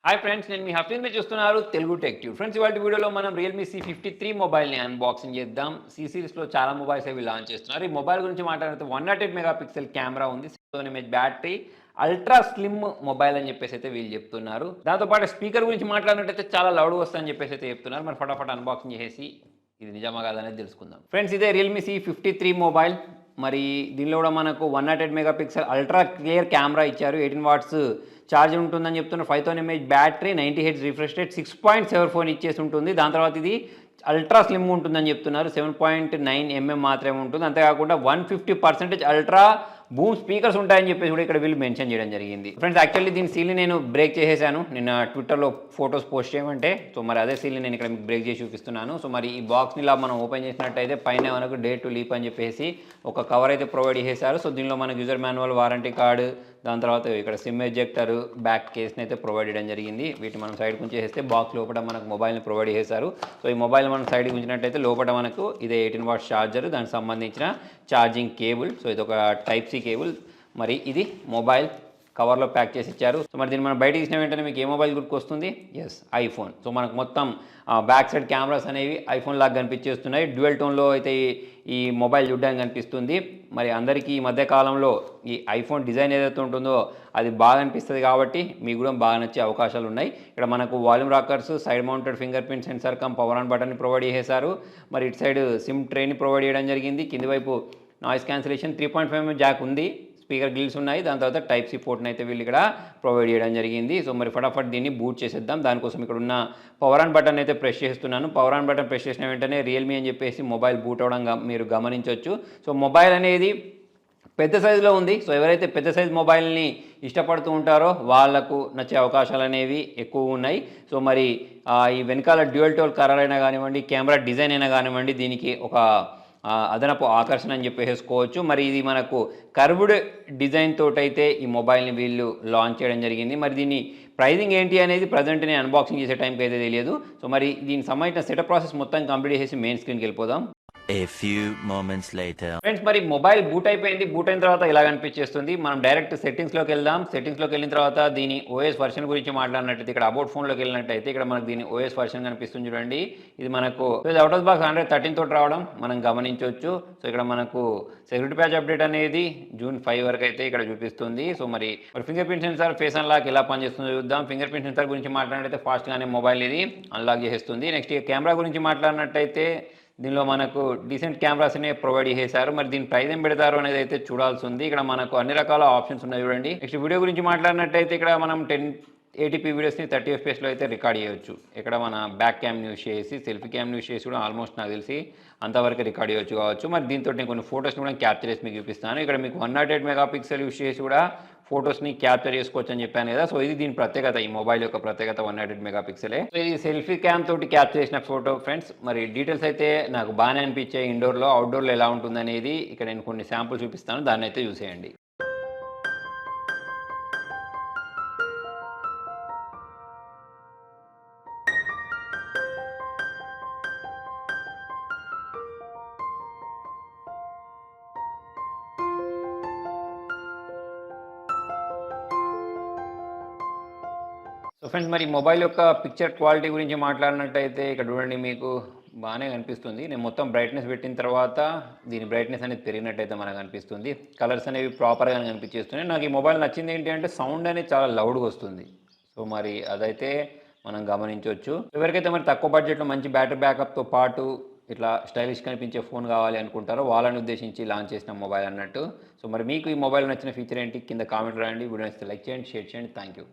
Hi friends, నేను మీ హఫీజ్ మీరు చూస్తున్నారు తెలుగు టెక్ ట్యూబ్. ఫ్రెండ్స్, ఇవాళ వీడియోలో మనం రియల్మీ C53 మొబైల్ని అన్బాక్సింగ్ చేద్దాం. సిరీస్లో చాలా మొబైల్స్ అవి లాంచ్ చేస్తున్నారు. ఈ మొబైల్ గురించి మాట్లాడితే 108 మెగాపిక్సెల్ కెమెరా ఉంది, 7 MH battery, ultra slim mobile అని చెప్పేసి అయితే వీళ్ళు చెప్తున్నారు. దాంతోపాటు స్పీకర్ గురించి మాట్లాడినట్టయితే చాలా లౌడ్ వస్తుందని చెప్పేసి అయితే చెప్తున్నారు. మరి ఫటాఫట్ అన్బాక్సింగ్ చేసి ఇది నిజమా కాదనేది తెలుసుకుందాం. ఫ్రెండ్స్, ఇదే రియల్మీ C53 మొబైల్. మరి దీనిలో కూడా మనకు 108 మెగాపిక్సెల్ అల్ట్రా క్లియర్ కెమెరా ఇచ్చారు. 18 వాట్స్ ఛార్జ్ ఉంటుందని చెప్తున్నారు. 5000 mAh battery, 90 hertz refresh rate, 6.74 ఇచ్చేసి ఉంటుంది. దాని తర్వాత ఇది అల్ట్రా స్లిమ్ ఉంటుందని చెప్తున్నారు. 7.9 మాత్రమే ఉంటుంది. అంతేకాకుండా 150% అల్ట్రా బూమ్ స్పీకర్స్ ఉంటాయని చెప్పేసి కూడా ఇక్కడ వీళ్ళు మెన్షన్ చేయడం జరిగింది. ఫ్రెండ్స్, యాక్చువల్లీ దీని సీల్ని నేను బ్రేక్ చేసేసాను. నిన్న ట్విట్టర్లో ఫొటోస్ పోస్ట్ చేయమంటే, సో మరి అదే సీల్ని నేను ఇక్కడ మీకు బ్రేక్ చేసి చూపిస్తున్నాను. సో మరి ఈ బాక్స్ని ఇలా మనం ఓపెన్ చేసినట్టయితే పైన మనకు డే టు లీప్ అని చెప్పేసి ఒక కవర్ అయితే ప్రొవైడ్ చేశారు. సో దీనిలో మనకు యూజర్ మాన్యువల్, వారంటీ కార్డు, దాని తర్వాత ఇక్కడ సిమ్ ఎజెక్టర్, బ్యాక్ కేస్ని అయితే ప్రొవైడ్ చేయడం జరిగింది. వీటిని మనం సైడ్ ఉంచేస్తే బాక్స్ లోపల మనకు మొబైల్ని ప్రొవైడ్ చేశారు. సో ఈ మొబైల్ మనం సైడ్కి ఉంచినట్టయితే లోపల మనకు ఇదే 18 వాట్స్ ఛార్జర్, దానికి సంబంధించిన ఛార్జింగ్ కేబుల్. సో ఇది ఒక టైప్ సి కేబుల్. మరి ఇది మొబైల్ కవర్లో ప్యాక్ చేసి ఇచ్చారు. సో మరి దీన్ని మనం బయట తీసిన వెంటనే మీకు ఏ మొబైల్ గుర్తుకొస్తుంది? Yes, iPhone. సో మనకు మొత్తం బ్యాక్ సైడ్ కెమెరాస్ అనేవి ఐఫోన్ లాగా కనిపించేస్తున్నాయి. డ్యూయల్ టోన్లో అయితే ఈ మొబైల్ చూడడానికి కనిపిస్తుంది. మరి అందరికీ ఈ మధ్య కాలంలో ఈ ఐఫోన్ డిజైన్ ఏదైతే ఉంటుందో అది బాగా అనిపిస్తుంది కాబట్టి మీకు కూడా బాగా నచ్చే అవకాశాలు ఉన్నాయి. ఇక్కడ మనకు volume rockers, side mounted finger print censor come power on బటన్ని ప్రొవైడ్ చేశారు. మరి ఇటు సైడ్ సిమ్ ట్రేని ప్రొవైడ్ చేయడం జరిగింది. కింది వైపు నాయిస్ క్యాన్సిలేషన్ 3.5 జాక్ ఉంది. స్పీకర్ గ్రిల్స్ ఉన్నాయి. దాని తర్వాత టైప్ సి పోర్ట్ని అయితే వీళ్ళు ఇక్కడ ప్రొవైడ్ చేయడం జరిగింది. సో మరి ఫటాఫట్ దీన్ని బూట్ చేసేద్దాం. దానికోసం ఇక్కడ ఉన్న పవర్ ఆన్ బటన్ అయితే ప్రెస్ చేస్తున్నాను. పవర్ ఆన్ బటన్ ప్రెస్ చేసిన వెంటనే రియల్మీ అని చెప్పేసి మొబైల్ బూట్ అవడం మీరు గమనించవచ్చు. సో మొబైల్ అనేది పెద్ద సైజులో ఉంది. సో ఎవరైతే పెద్ద సైజు మొబైల్ని ఇష్టపడుతూ ఉంటారో వాళ్ళకు నచ్చే అవకాశాలు అనేవి ఎక్కువ ఉన్నాయి. సో మరి ఈ వెనకాల డ్యూయల్ టోన్ కలర్ అయినా కానివ్వండి, కెమెరా డిజైన్ అయినా కానివ్వండి, దీనికి ఒక అదనపు ఆకర్షణ అని చెప్పేసుకోవచ్చు. మరి ఇది మనకు కర్వ్డ్ డిజైన్ తోటైతే ఈ మొబైల్ని వీళ్ళు లాంచ్ చేయడం జరిగింది. మరి దీన్ని ప్రైజింగ్ ఏంటి అనేది ప్రజెంట్ నేను అన్బాక్సింగ్ చేసే టైంకి అయితే తెలియదు. సో మరి దీనికి సంబంధించిన సెటప్ ప్రాసెస్ మొత్తం కంప్లీట్ చేసి మెయిన్ స్క్రీన్కి వెళ్ళిపోదాం. A few moments later. Friends, మరి మొబైల్ బూట్ అయిపోయింది. బూట్ అయిన తర్వాత ఇలా కనిపించేస్తుంది. మనం డైరెక్ట్ సెట్టింగ్స్లోకి వెళ్దాం. సెట్టింగ్స్లోకి వెళ్ళిన తర్వాత దీని ఓఎస్ వర్షన్ గురించి మాట్లాడినట్టయితే ఇక్కడ అబౌట్ ఫోన్లోకి వెళ్ళినట్టయితే ఇక్కడ మనకు దీని ఓఎస్ వర్షన్ కనిపిస్తుంది చూడండి. ఇది మనకు అవుట్ ఆఫ్ బాక్స్ 113 తోటి రావడం మనం గమనించవచ్చు. సో ఇక్కడ మనకు సెక్యూరిటీ ప్యాచ్ అప్డేట్ అనేది June 5 వరకు అయితే ఇక్కడ చూపిస్తుంది. సో మరి finger print censor, face unlock ఎలా పనిచేస్తుందో చూద్దాం. ఫింగర్ ప్రింట్ సెన్సార్ గురించి మాట్లాడినట్టయితే ఫాస్ట్గానే మొబైల్ ఇది అన్లాక్ చేస్తుంది. నెక్స్ట్ కెమెరా గురించి మాట్లాడినట్టయితే దీనిలో మనకు డీసెంట్ కెమెరాస్ని ప్రొవైడ్ చేశారు. మరి దీని ప్రైస్ ఏం పెడతారు అనేది అయితే చూడాల్సి ఉంది. ఇక్కడ మనకు అన్ని రకాల ఆప్షన్స్ ఉన్నాయి చూడండి. నెక్స్ట్ వీడియో గురించి మాట్లాడినట్టయితే ఇక్కడ మనం 1080p వీడియోస్ని 30 fpsలో అయితే రికార్డ్ చేయొచ్చు. ఇక్కడ మన బ్యాక్ క్యామ్ యూస్ చేసి, సెల్ఫీ క్యామ్ యూస్ చేసి కూడా ఆల్మోస్ట్ నాకు తెలిసి అంతవరకు రికార్డ్ చేయొచ్చు కావచ్చు. మరి దీంతో నేను కొన్ని ఫోటోస్ని కూడా క్యాప్చర్ చేసి మీకు చూపిస్తాను. ఇక్కడ మీకు 108 మెగాపిక్సెల్ యూస్ చేసి కూడా ఫొటోస్ని క్యాప్చర్ చేసుకోవచ్చు అని చెప్పాను కదా. సో ఇది దీని ప్రత్యేకత, ఈ మొబైల్ యొక్క ప్రత్యేకత 108 మెగాపిక్సెలే. సో ఇది సెల్ఫీ క్యామ్ తోటి క్యాప్చర్ చేసిన ఫోటో ఫ్రెండ్స్. మరి డీటెయిల్స్ అయితే నాకు బాగానే అనిపించాయి. ఇండోర్లో, అవుట్డోర్లో ఎలా ఉంటుందనేది ఇక్కడ నేను కొన్ని శాంపుల్ చూపిస్తాను, దాన్ని అయితే చూసేయండి. సో ఫ్రెండ్స్, మరి మొబైల్ యొక్క పిక్చర్ క్వాలిటీ గురించి మాట్లాడినట్టయితే ఇక్కడ చూడండి, మీకు బాగానే కనిపిస్తుంది. నేను మొత్తం బ్రైట్నెస్ పెట్టిన తర్వాత దీని బ్రైట్నెస్ అనేది పెరిగినట్టయితే మనకు అనిపిస్తుంది. కలర్స్ అనేవి ప్రాపర్గా కనిపించేస్తున్నాయి. నాకు ఈ మొబైల్ నచ్చింది ఏంటి అంటే సౌండ్ అనేది చాలా లౌడ్గా వస్తుంది. సో మరి అదైతే మనం గమనించవచ్చు. ఎవరికైతే మరి తక్కువ బడ్జెట్లో మంచి బ్యాటరీ బ్యాకప్తో పాటు ఇట్లా స్టైలిష్ కనిపించే ఫోన్ కావాలి అనుకుంటారో వాళ్ళని ఉద్దేశించి లాంచ్ చేసిన మొబైల్ అన్నట్టు. సో మరి మీకు ఈ మొబైల్ నచ్చిన ఫీచర్ ఏంటి కింద కామెంట్ రాయండి. వీడియో నచ్చితే లైక్ చేయండి, షేర్ చేయండి. Thank you.